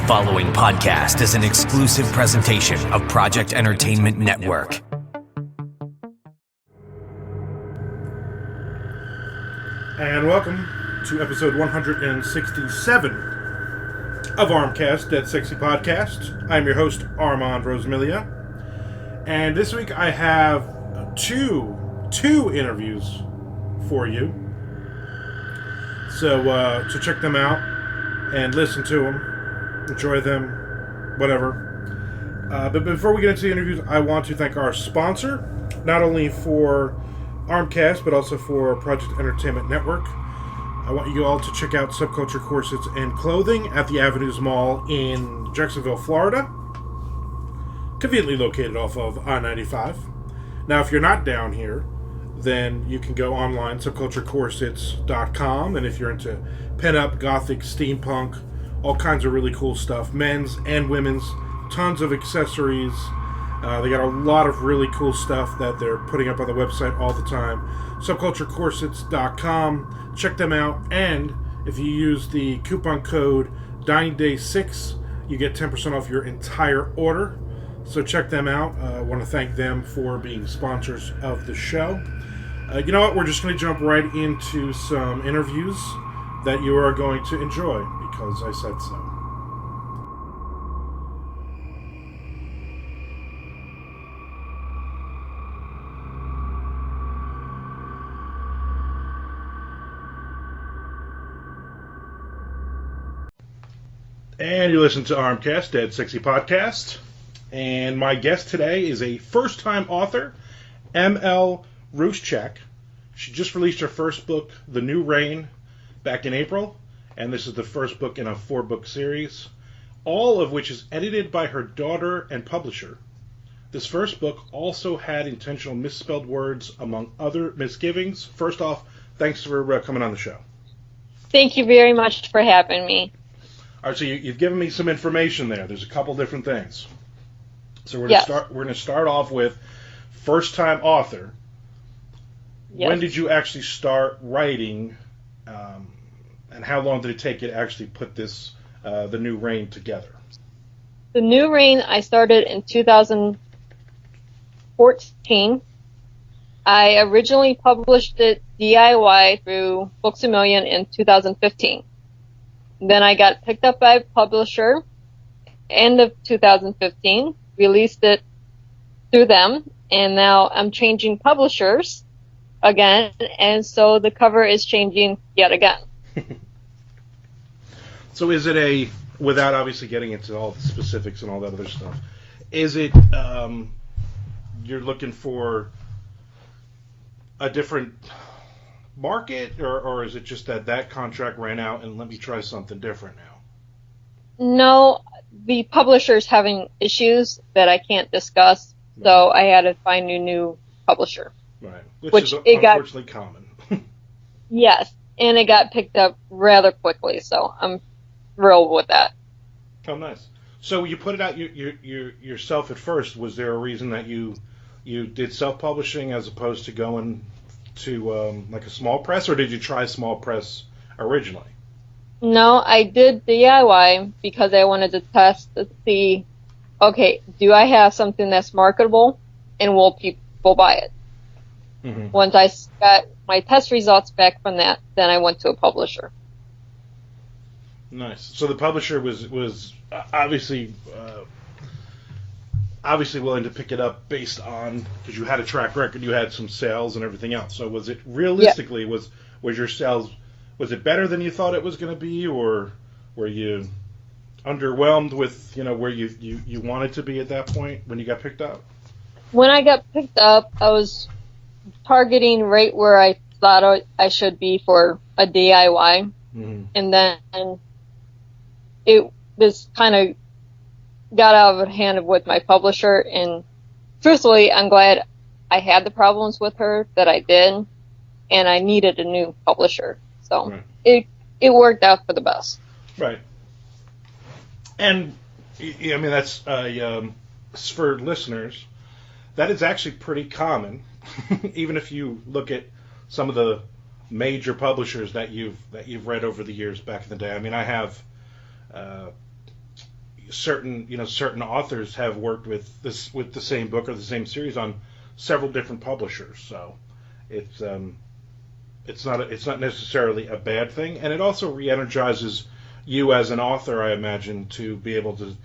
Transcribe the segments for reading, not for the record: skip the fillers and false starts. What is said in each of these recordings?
following podcast is an exclusive presentation of Project Entertainment Network. And welcome to episode 167 of Armcast, Dead Sexy Podcast. I'm your host, Armand Rosamilia. And this week I have two interviews for you. So check them out and listen to them, enjoy them, whatever. But before we get into the interviews, I want to thank our sponsor, not only for Armcast, but also for Project Entertainment Network. I want you all to check out Subculture Corsets and Clothing at the Avenues Mall in Jacksonville, Florida. Conveniently located off of I-95. Now, if you're not down here, then you can go online, subculturecorsets.com, and if you're into pin-up, gothic, steampunk, all kinds of really cool stuff, men's and women's, tons of accessories. They got a lot of really cool stuff that they're putting up on the website all the time. Subculturecorsets.com. Check them out. And if you use the coupon code DiningDay6, you get 10% off your entire order. So check them out. I want to thank them for being sponsors of the show. You know what? We're just going to jump right into some interviews that you are going to enjoy because I said so. And you listen to Armcast, Dead Sexy Podcast. And my guest today is a first-time author, M.L.Ruscsak. She just released her first book, The New Reign, back in April. And this is the first book in a 4-book series, all of which is edited by her daughter and publisher. This first book also had intentional misspelled words, among other misgivings. First off, thanks for coming on the show. Thank you very much for having me. All right, so you've given me some information there. There's a couple different things. So we're going to start off with first-time author. Yes. When did you actually start writing, and how long did it take you to actually put this, The New Reign, together? The New Reign, I started in 2014. I originally published it DIY through Books A Million in 2015. Then I got picked up by a publisher end of 2015, released it through them, and now I'm changing publishers again, and so the cover is changing yet again. So is it without obviously getting into all the specifics and all that other stuff, is it you're looking for a different market, or is it just that contract ran out and let me try something different now? No, the publisher's having issues that I can't discuss, so I had to find a new publisher. Right, which is unfortunately common. Yes, and it got picked up rather quickly, so I'm thrilled with that. Oh, nice. So you put it out yourself at first. Was there a reason that you did self-publishing as opposed to going to like a small press, or did you try small press originally? No, I did DIY because I wanted to test to see, okay, do I have something that's marketable and will people buy it? Mm-hmm. Once I got my test results back from that, then I went to a publisher. Nice. So the publisher was obviously willing to pick it up based on, because you had a track record, you had some sales and everything else. So was it realistically, was your sales, was it better than you thought it was going to be, or were you underwhelmed with where you wanted to be at that point when you got picked up? When I got picked up, I was targeting right where I thought I should be for a DIY, mm-hmm. and then this kind of got out of hand with my publisher, and truthfully, I'm glad I had the problems with her that I did, and I needed a new publisher. So right. It worked out for the best. Right. And, I mean, that's, for listeners, that is actually pretty common, even if you look at some of the major publishers that you've read over the years back in the day. I mean, I have certain authors have worked with the same book or the same series on several different publishers. So it's it's not necessarily a bad thing, and it also re-energizes you as an author, I imagine, to be able to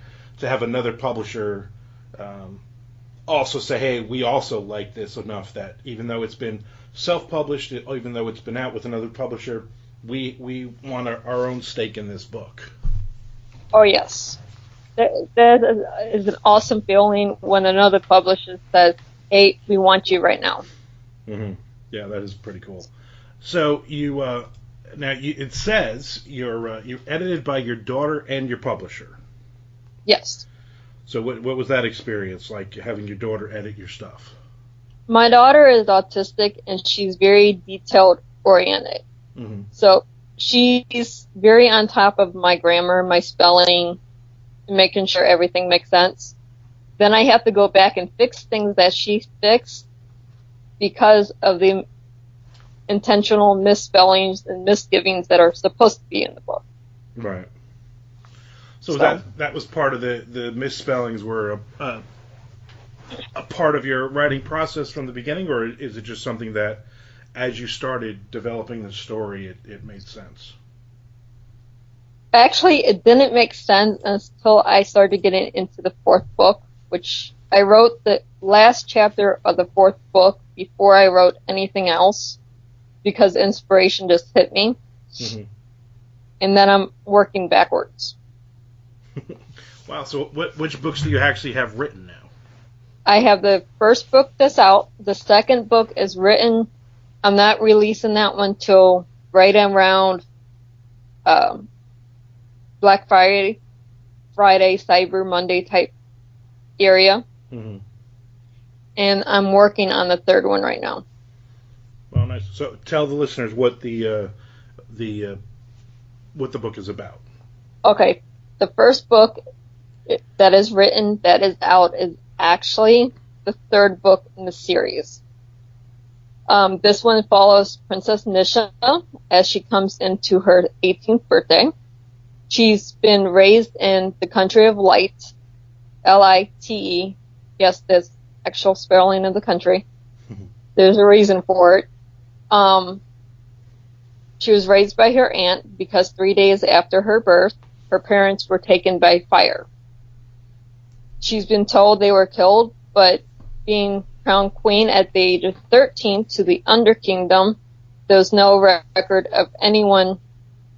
have another publisher also say, hey, we also like this enough that even though it's been self-published, even though it's been out with another publisher, we want our own stake in this book. Oh, yes. That is an awesome feeling when another publisher says, hey, we want you right now. Mm-hmm. Yeah, that is pretty cool. So it says you're edited by your daughter and your publisher. Yes. So what was that experience like, having your daughter edit your stuff? My daughter is autistic, and she's very detailed oriented. Mm-hmm. So she's very on top of my grammar, my spelling, making sure everything makes sense. Then I have to go back and fix things that she fixed because of the intentional misspellings and misgivings that are supposed to be in the book. Right. So that was part of the misspellings were a part of your writing process from the beginning, or is it just something that as you started developing the story, it made sense? Actually, it didn't make sense until I started getting into the fourth book, which I wrote the last chapter of the fourth book before I wrote anything else because inspiration just hit me. Mm-hmm. And then I'm working backwards. Wow, so which books do you actually have written now? I have the first book that's out. The second book is written. I'm not releasing that one till right around Black Friday, Cyber Monday type area. Mm-hmm. And I'm working on the third one right now. Well, nice. So tell the listeners what the book is about. Okay, the first book that is written, that is out, is actually the third book in the series. This one follows Princess Nisha as she comes into her 18th birthday. She's been raised in the country of light, Lite. Yes, that's actual spelling of the country. There's a reason for it. She was raised by her aunt because 3 days after her birth, her parents were taken by fire. She's been told they were killed, but being crowned queen at the age of 13 to the Underkingdom, there's no record of anyone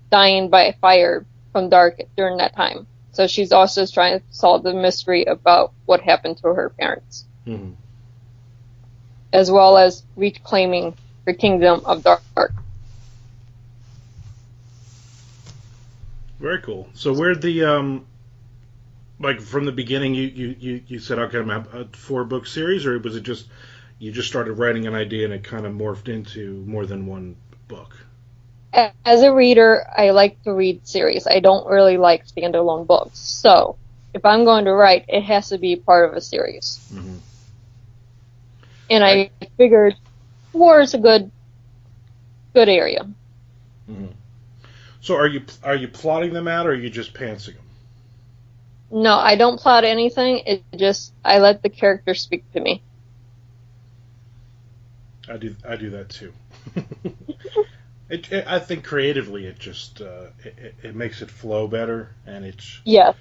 dying by fire from dark during that time. So she's also trying to solve the mystery about what happened to her parents. Mm-hmm. As well as reclaiming her kingdom of dark. Very cool. So where'd the like from the beginning you said, okay, I'm a 4-book series, or was it just you just started writing an idea and it kind of morphed into more than one book? As a reader, I like to read series. I don't really like standalone books. So if I'm going to write, it has to be part of a series. Mm-hmm. And I figured 4 is a good area. Mm-hmm. So are you plotting them out, or are you just pantsing them? No, I don't plot anything. It just, I let the characters speak to me. I do that too. I think creatively it just it makes it flow better, and it's you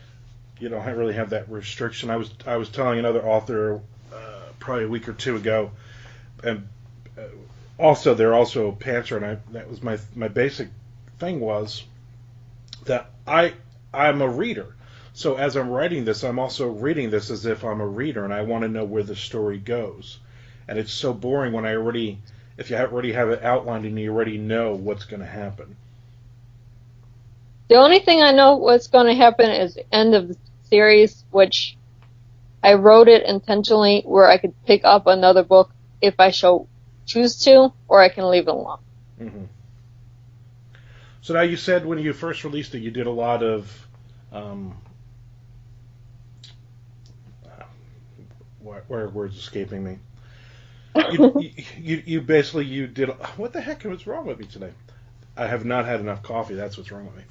don't really have that restriction. I was telling another author probably a week or two ago, and also they're also a pantser, and that was my basic thing was that I'm a reader. So as I'm writing this, I'm also reading this as if I'm a reader, and I want to know where the story goes. And it's so boring when if you already have it outlined and you already know what's going to happen. The only thing I know what's going to happen is the end of the series, which I wrote it intentionally where I could pick up another book if I choose to, or I can leave it alone. Mm-hmm. So now you said when you first released it, you did a lot of where words escaping me. You basically did. What the heck was wrong with me today? I have not had enough coffee. That's what's wrong with me.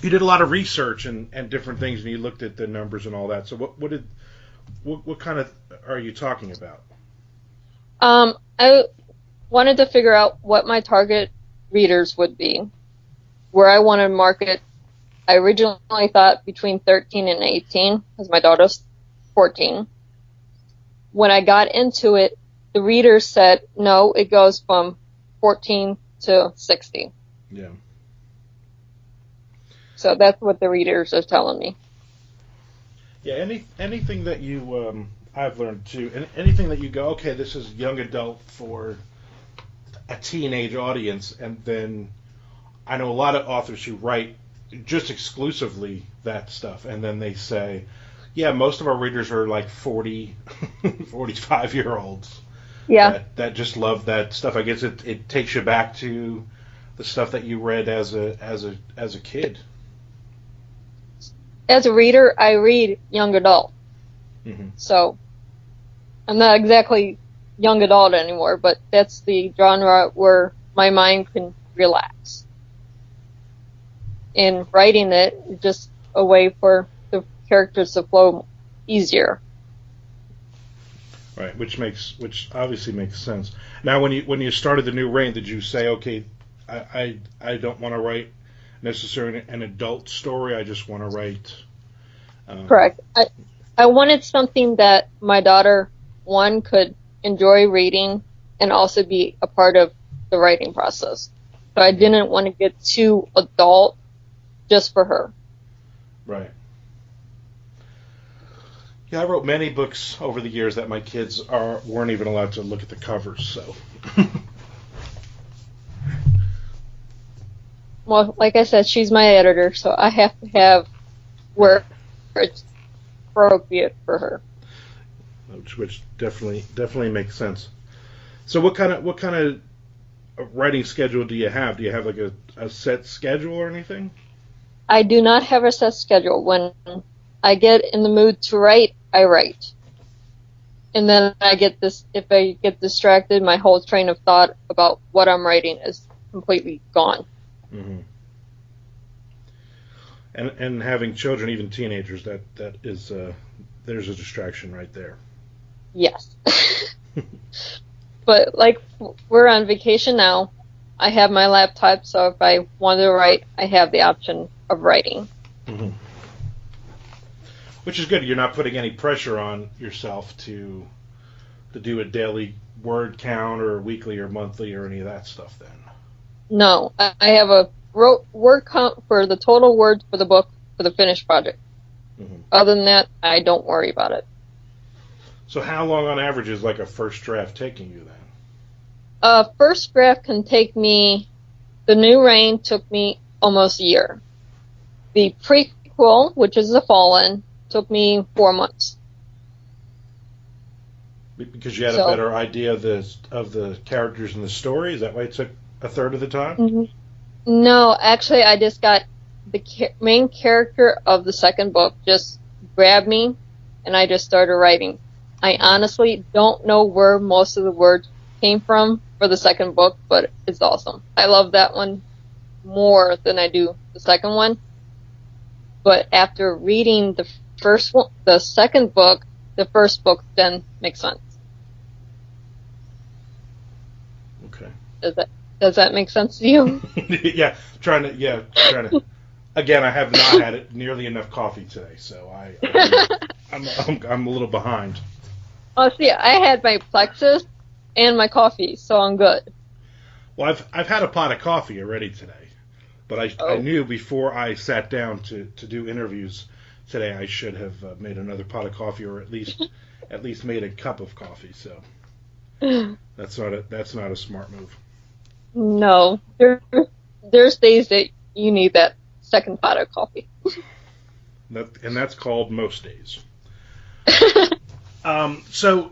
You did a lot of research and different things, and you looked at the numbers and all that. So what kind of are you talking about? I wanted to figure out what my target readers would be, where I wanted to market. I originally thought between 13 and 18, because my daughter's 14. When I got into it, the readers said, no, it goes from 14 to 60. Yeah. So that's what the readers are telling me. Yeah, anything that you, I've learned too, anything that you go, okay, this is young adult for a teenage audience, and then I know a lot of authors who write just exclusively that stuff, and then they say, yeah, most of our readers are like 40, 45-year-olds. Yeah. That just love that stuff. I guess it takes you back to the stuff that you read as a kid. As a reader, I read young adult. Mm-hmm. So I'm not exactly young adult anymore, but that's the genre where my mind can relax. And writing it is just a way for the characters to flow easier. Right, which obviously makes sense. Now, when you started the new reign, did you say, okay, I don't want to write necessarily an adult story. I just want to write. Correct. I wanted something that my daughter, one, could enjoy reading and also be a part of the writing process. So I didn't want to get too adult just for her. Right. Yeah, I wrote many books over the years that my kids weren't even allowed to look at the covers. So. Well, like I said, she's my editor, so I have to have where it's appropriate for her. Which definitely makes sense. So what kind of writing schedule do you have? Do you have like a set schedule or anything? I do not have a set schedule. When I get in the mood to write, I write. And then if I get distracted, my whole train of thought about what I'm writing is completely gone. Mm-hmm. And having children, even teenagers, that is there's a distraction right there. Yes. But like we're on vacation now, I have my laptop, so if I want to write, I have the option of writing. Mm-hmm. Which is good. You're not putting any pressure on yourself to do a daily word count or weekly or monthly or any of that stuff then. No, I have a word count for the total words for the book for the finished project. Mm-hmm. Other than that, I don't worry about it. So how long on average is like a first draft taking you then? First draft can take me, the New Reign took me almost a year. The prequel, which is The Fallen, took me 4 months. Because you had a better idea of the characters and the story? Is that why it took a third of the time? Mm-hmm. No, actually, I just got the main character of the second book just grabbed me, and I just started writing. I honestly don't know where most of the words came from for the second book, but it's awesome. I love that one more than I do the second one. But after reading the second book, the first book then makes sense. Okay. Does that make sense to you? Yeah, trying to. Again, I have not had nearly enough coffee today, so I'm a little behind. Oh, see, I had my Plexus and my coffee, so I'm good. Well, I've had a pot of coffee already today, but I knew before I sat down to do interviews today I should have made another pot of coffee, or at least made a cup of coffee. So that's not a smart move. No, there's days that you need that second pot of coffee. And that's called most days. So,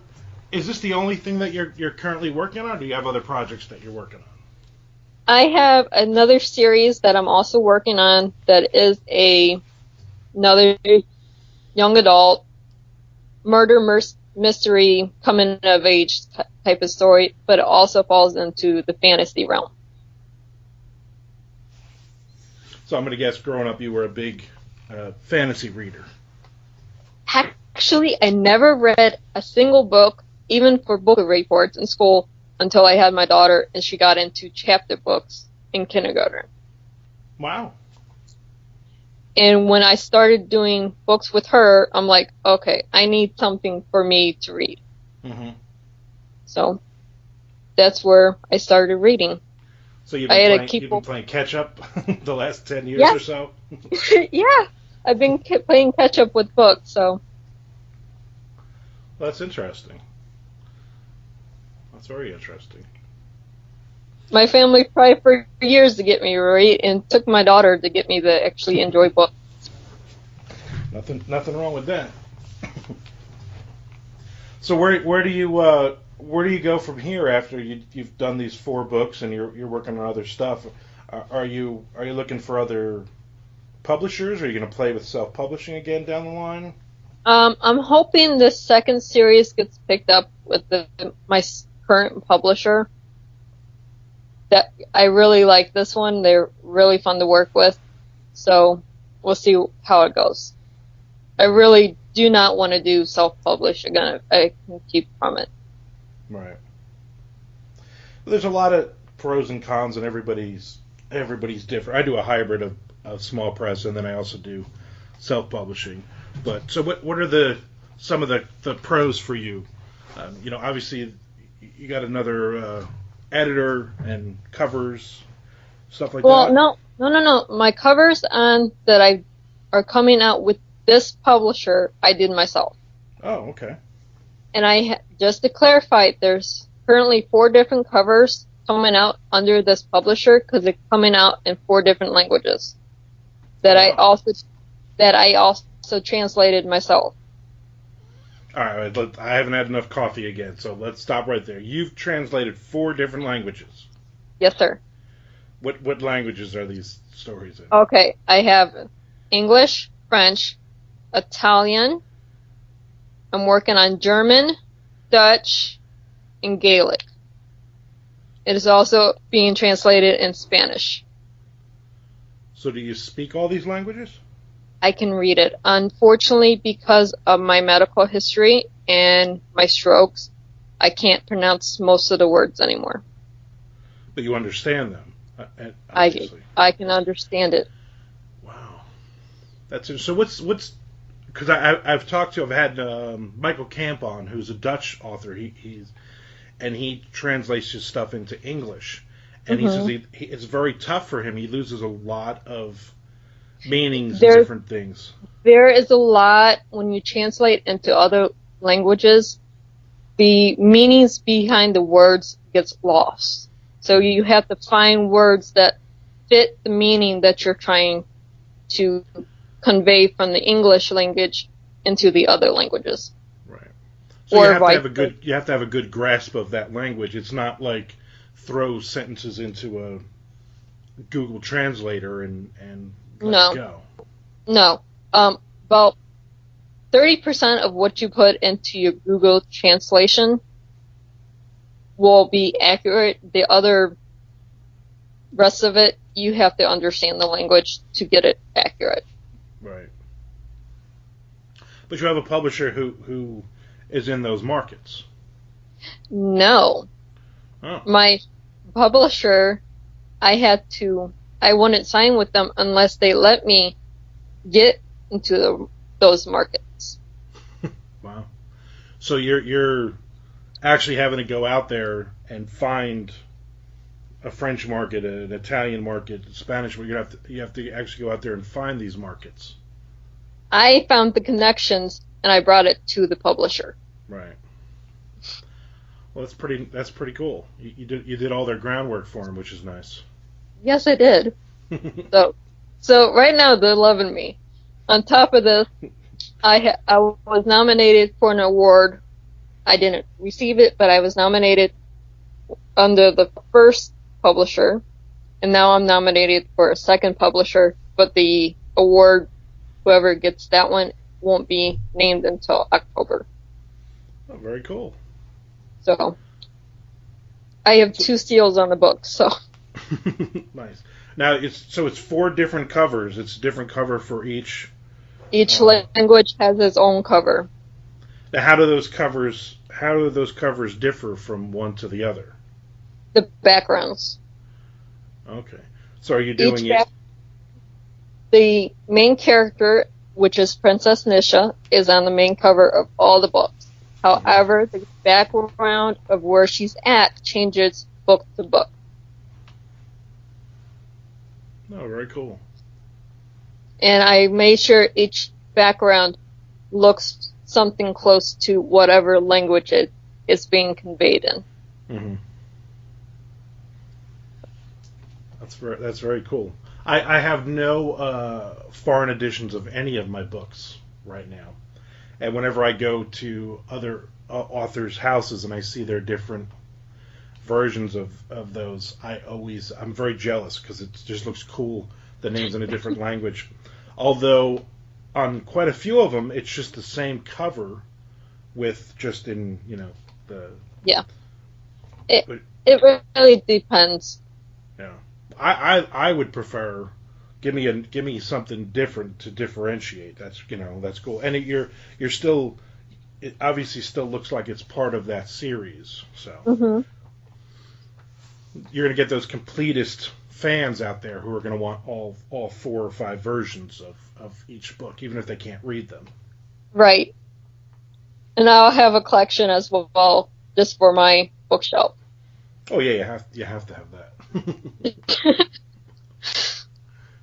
is this the only thing that you're currently working on, or do you have other projects that you're working on? I have another series that I'm also working on that is another young adult murder mystery coming of age type of story, but it also falls into the fantasy realm. So So I'm going to guess growing up you were a big fantasy reader. Actually, I never read a single book, even for book reports in school, until I had my daughter and she got into chapter books in kindergarten. Wow. And when I started doing books with her, I'm like, okay, I need something for me to read. Mm-hmm. So that's where I started reading. So you've been playing catch up the last 10 years or so? Yeah, I've been playing catch up with books, so. Well, that's interesting. That's very interesting. My family tried for years to get me to read, and took my daughter to get me to actually enjoy books. Nothing wrong with that. So where do you go from here after you've done these 4 books and you're working on other stuff? Are you looking for other publishers? Are you going to play with self-publishing again down the line? I'm hoping this second series gets picked up with my current publisher. That I really like this one. They're really fun to work with. So we'll see how it goes. I really do not want to do self-publish again. I can keep from it. Right. There's a lot of pros and cons, and everybody's different. I do a hybrid of small press, and then I also do self-publishing. But so what are some of the pros for you? Obviously you got another editor and covers, stuff like that. Well, no. My covers that are coming out with this publisher, I did myself. Oh, okay. And just to clarify, there's currently 4 different covers coming out under this publisher because it's coming out in 4 different languages that I also translated myself. All right, I haven't had enough coffee again, so let's stop right there. You've translated 4 different languages. Yes, sir. What languages are these stories in? Okay, I have English, French, Italian. I'm working on German, Dutch, and Gaelic. It is also being translated in Spanish. So do you speak all these languages? I can read it. Unfortunately, because of my medical history and my strokes, I can't pronounce most of the words anymore. But you understand them, obviously. I can understand it. Wow. So what's because I've had Michael Camp on, who's a Dutch author. He translates his stuff into English, and he says it's very tough for him. He loses a lot of meanings and different things. There is a lot when you translate into other languages. The meanings behind the words gets lost. So you have to find words that fit the meaning that you're trying to convey from the English language into the other languages. Right. So you have to have a good grasp of that language. It's not like throw sentences into a Google Translator and let it go. No. About 30% of what you put into your Google translation will be accurate. The other rest of it, you have to understand the language to get it accurate. Right. But you have a publisher who is in those markets. No. Oh. My publisher, I wouldn't sign with them unless they let me get into those markets. Wow. So you're actually having to go out there and find a French market, an Italian market, a Spanish market. You have to actually go out there and find these markets. I found the connections and I brought it to the publisher. Right. Well, that's pretty cool. You did all their groundwork for them, which is nice. Yes, I did. So right now they're loving me. On top of this, I was nominated for an award. I didn't receive it, but I was nominated under the first publisher, and now I'm nominated for a second publisher, but the award, whoever gets that one, won't be named until October. Oh, very cool. So I have 2 seals on the book, so. Nice. Now it's 4 different covers. It's a different cover for each. Each language has its own cover. Now, how do those covers differ from one to the other? The backgrounds. Okay. So are you doing it? The main character, which is Princess Nisha, is on the main cover of all the books. However, the background of where she's at changes book to book. Oh, very cool. And I made sure each background looks something close to whatever language it is being conveyed in. Mm-hmm. That's very cool. I have no foreign editions of any of my books right now, and whenever I go to other authors' houses and I see their different versions of those, I'm very jealous because it just looks cool. The names in a different language, although on quite a few of them it's just the same cover with just in the It really depends. Yeah. I would prefer give me something different to differentiate. That's cool. And you're still, it obviously still looks like it's part of that series. So you're gonna get those completist fans out there who are gonna want all 4 or 5 versions of each book, even if they can't read them. Right. And I'll have a collection as well, just for my bookshelf. Oh yeah, you have to have that.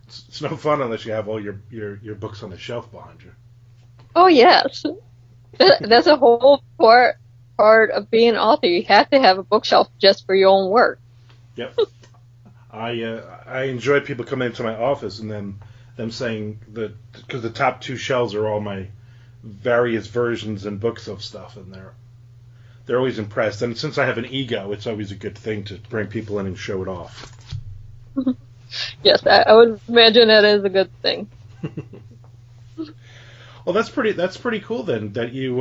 It's no fun unless you have all your books on the shelf behind you. Oh yes, that's a whole part of being an author. You have to have a bookshelf just for your own work. Yep. I enjoy people coming into my office and then them saying that because the top 2 shelves are all my various versions and books of stuff, and they're always impressed. And since I have an ego, it's always a good thing to bring people in and show it off. Yes, I would imagine that is a good thing. Well, that's pretty cool then that you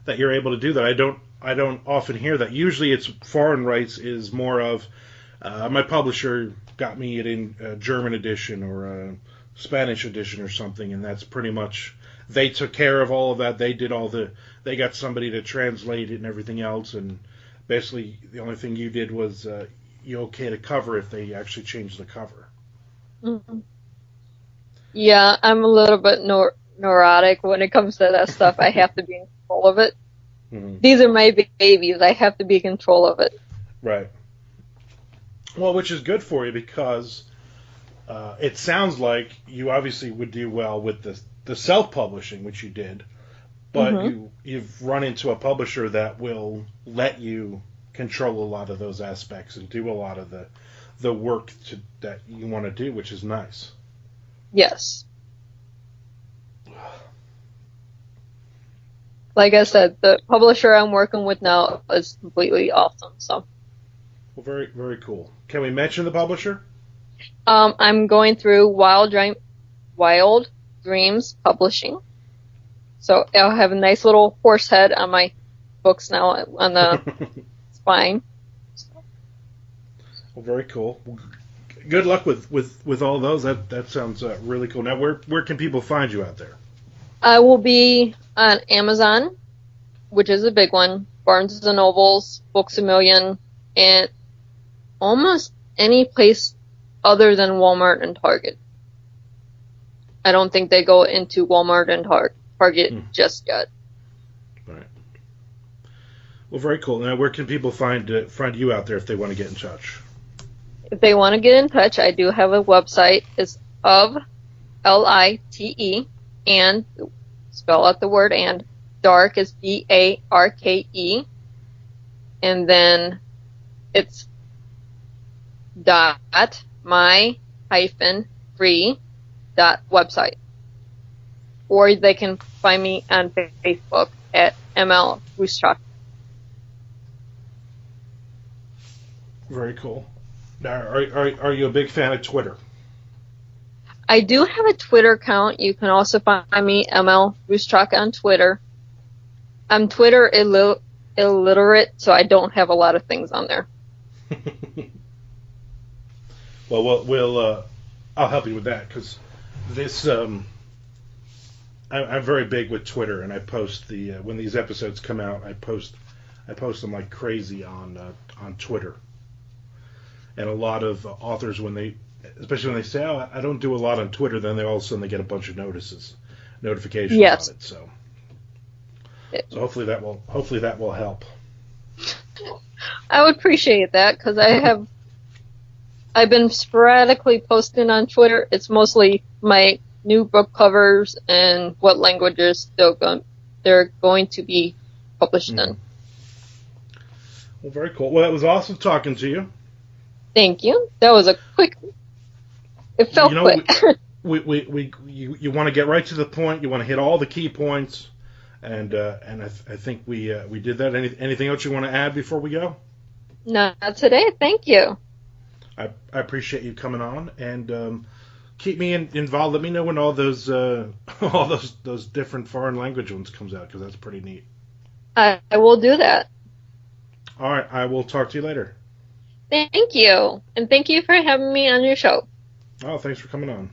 that you're able to do that. I don't often hear that. Usually, it's foreign rights is more of my publisher got me it in a German edition or a Spanish edition or something, and that's pretty much they took care of all of that. They got somebody to translate it and everything else, and basically the only thing you did was you okayed a cover if they actually changed the cover. Mm-hmm. Yeah, I'm a little bit neurotic when it comes to that stuff. I have to be in control of it. Mm-hmm. These are my babies. I have to be in control of it. Right. Well, which is good for you because it sounds like you obviously would do well with the self-publishing, which you did, but you've run into a publisher that will let you control a lot of those aspects and do a lot of the work that you want to do, which is nice. Yes. Like I said, the publisher I'm working with now is completely awesome. So. Well, very, very cool. Can we mention the publisher? I'm going through Wild Dreams Publishing. So I'll have a nice little horse head on my books now on the spine. Well, very cool. Well, good luck with all those. That sounds really cool. Now, where can people find you out there? I will be on Amazon, which is a big one, Barnes & Nobles, Books A Million, and almost any place other than Walmart and Target. I don't think they go into Walmart and Target just yet. Right. Well, very cool. Now, where can people find you out there if they want to get in touch? If they want to get in touch, I do have a website. It's of Lite and spell out the word and dark is DARKE, and then it's .my-free.website, or they can find me on Facebook at M.L.Ruscsak. Very cool. Now, are you a big fan of Twitter? I do have a Twitter account. You can also find me M.L.Ruscsak on Twitter. I'm Twitter illiterate, so I don't have a lot of things on there. Well, I'll help you with that because this I'm very big with Twitter, and I post the when these episodes come out, I post them like crazy on Twitter, and a lot of authors especially when they say, "Oh, I don't do a lot on Twitter," then all of a sudden they get a bunch of notifications Yes. on it. So hopefully that will help. I would appreciate that because I've been sporadically posting on Twitter. It's mostly my new book covers and what languages they're going to be published in. Well, very cool. Well, it was awesome talking to you. Thank you. That was a quick. It felt quick. You want to get right to the point. You want to hit all the key points, and I think we did that. Anything else you want to add before we go? Not today. Thank you. I appreciate you coming on, and keep me involved. Let me know when all those those different foreign language ones comes out because that's pretty neat. I will do that. All right, I will talk to you later. Thank you, and thank you for having me on your show. Oh, thanks for coming on.